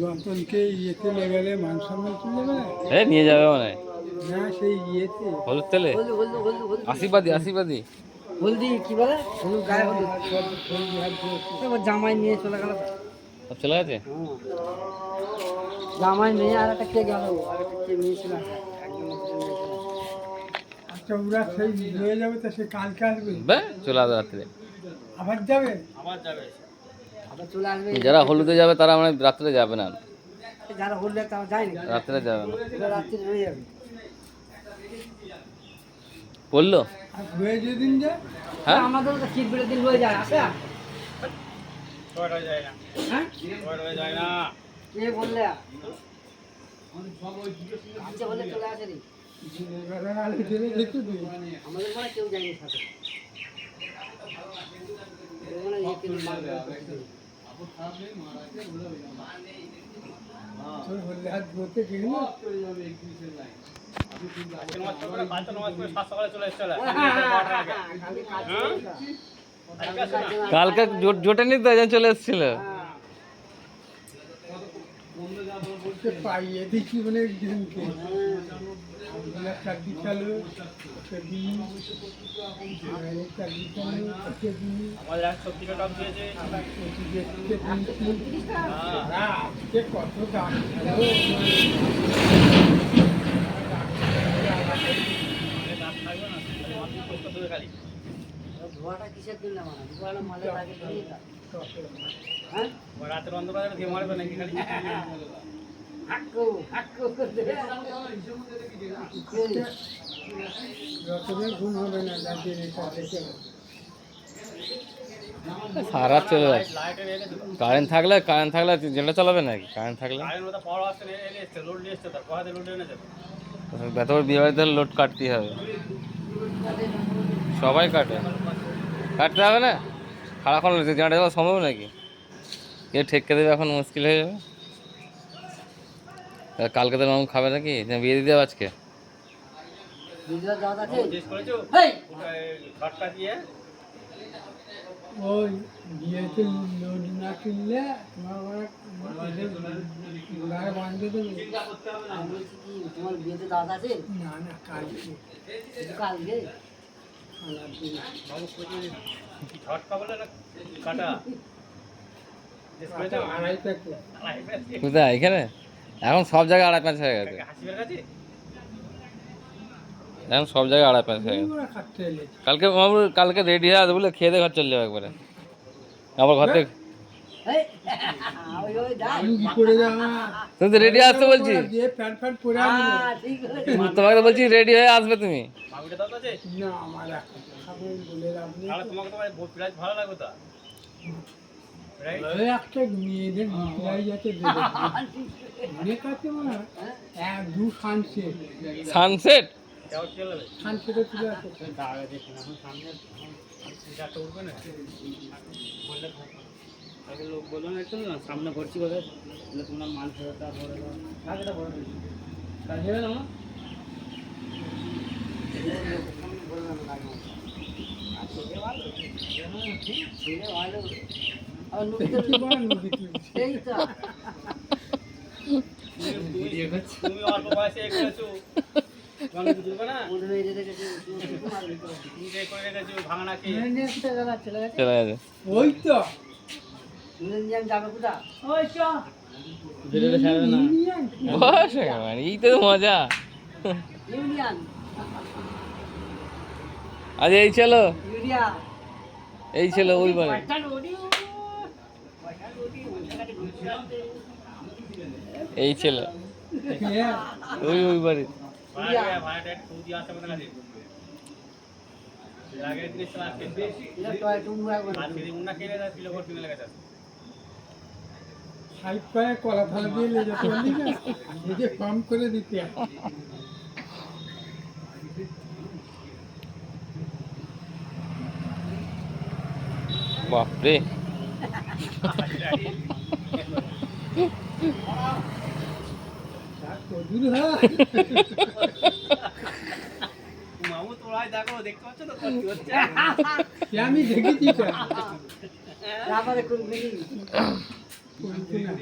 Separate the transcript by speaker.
Speaker 1: রতনকে ইয়েতে লেগেলে মান সম্মান তুলে নেবে
Speaker 2: এ নিয়ে যাবে মানে
Speaker 1: না সেই ইয়েতে
Speaker 2: হলুদ তেলে আশীর্বাদী
Speaker 3: হলদি কি বলে হলুদ গায়ে হলুদ এবার জামাই নিয়ে চলে গেল
Speaker 2: সব চলে গেছে।
Speaker 3: জামাই নিয়ে আর একটা কে গেল আর একটা কে নিয়েছিল
Speaker 1: আচ্ছা ওরা সেই হয়ে যাবে তো সে কালকে আসবে
Speaker 2: চলে আসবে রাত্রে।
Speaker 1: আবার যাবে
Speaker 3: আবার চলে আসবে।
Speaker 2: যারা হলুদে যাবে তারা মানে রাত্রে যাবে না,
Speaker 3: যারা হলুদে তারা যায়নি
Speaker 2: রাত্রে যাবে না,
Speaker 3: রাত্রি হয়ে যাবে।
Speaker 2: বললো
Speaker 1: আর হয়ে যেদিন যায়
Speaker 2: হ্যাঁ
Speaker 3: আমাদের তো শীত বেড়ে দিন হয়ে যায় আসে যায় না কে বললে আচ্ছা বলে চলে আসে নি আমাদের মানে কেউ যায়নি সাথে
Speaker 1: বললে হাত ধরতে গেল
Speaker 2: কালকে জোটেনি তো একজন চলে এসেছিল।
Speaker 1: পাইয়ে দিচ্ছি মানে একজনকে চাকরি চালু চাকরি চালু কত দাম
Speaker 3: ধোয়াটা কিসের দিন না মানে ধোয়াটা মালের আগে হ্যাঁ
Speaker 4: রাতের অন্ধকারে দিয়ে মারবে নাকি খালি
Speaker 3: হাক্কু হাক্কু
Speaker 1: রতনের ঘুম হবে না যাকে
Speaker 2: সারা রাত চলে যাচ্ছে। কারেন্ট থাকলে জেলে চালাবে নাকি? কারেন্ট থাকলে বেতর বিয়ে বাড়িতে লোড কাটতেই হবে, সবাই কাটতে হবে না। সারাক্ষণ জেনারেটর দেওয়া সম্ভব নাকি? কে ঠেকে দেবে এখন মুশকিল হয়ে যাবে। কালকে তো মামু খাবে নাকি? বিয়ে দিতে হবে আজকে।
Speaker 1: ওই বিয়েতে লোড না কিনলে তোমার বাঁধতে দেবে
Speaker 3: আমি বলছি কি তোমার বিয়েতে দাদা আছে
Speaker 1: না না কালকে
Speaker 3: কালকে
Speaker 2: কোথায়? এখানে এখন সব জায়গায় 2.5 হয়ে গেছে। এখন সব জায়গায় 2.5 হয়ে গেছে। কালকে রেডি হয়ে আসবে বলে খেয়ে দিয়ে ঘর চলে যাবে একবারে। আবার ঘর থেকে তুমি তো রেডি আসতে বলছি, তোমাকে তো বলছি রেডি হয়ে আসবে তুমি।
Speaker 1: একটা মেয়েদের যাতে দু
Speaker 2: সানসেট
Speaker 1: সানসেটে তুলে আসে
Speaker 4: লোক বললো না একটু সামনে ভরছি বলে তোমার মাল ফেরতটা ভরে দাও তুমি অল্প বয়সে করেছো
Speaker 1: ওই তো
Speaker 2: এই তো মজা। আজ এই ছিল ওই বাড়ি, এই ছিল ওই বাড়ি।
Speaker 1: কলা থালা দিয়ে লেগে পারলি না নিজে কম করে দিতে
Speaker 2: বাপরে
Speaker 1: আমি দেখেছি তো।
Speaker 3: তারপরে কোন
Speaker 1: করেছি না।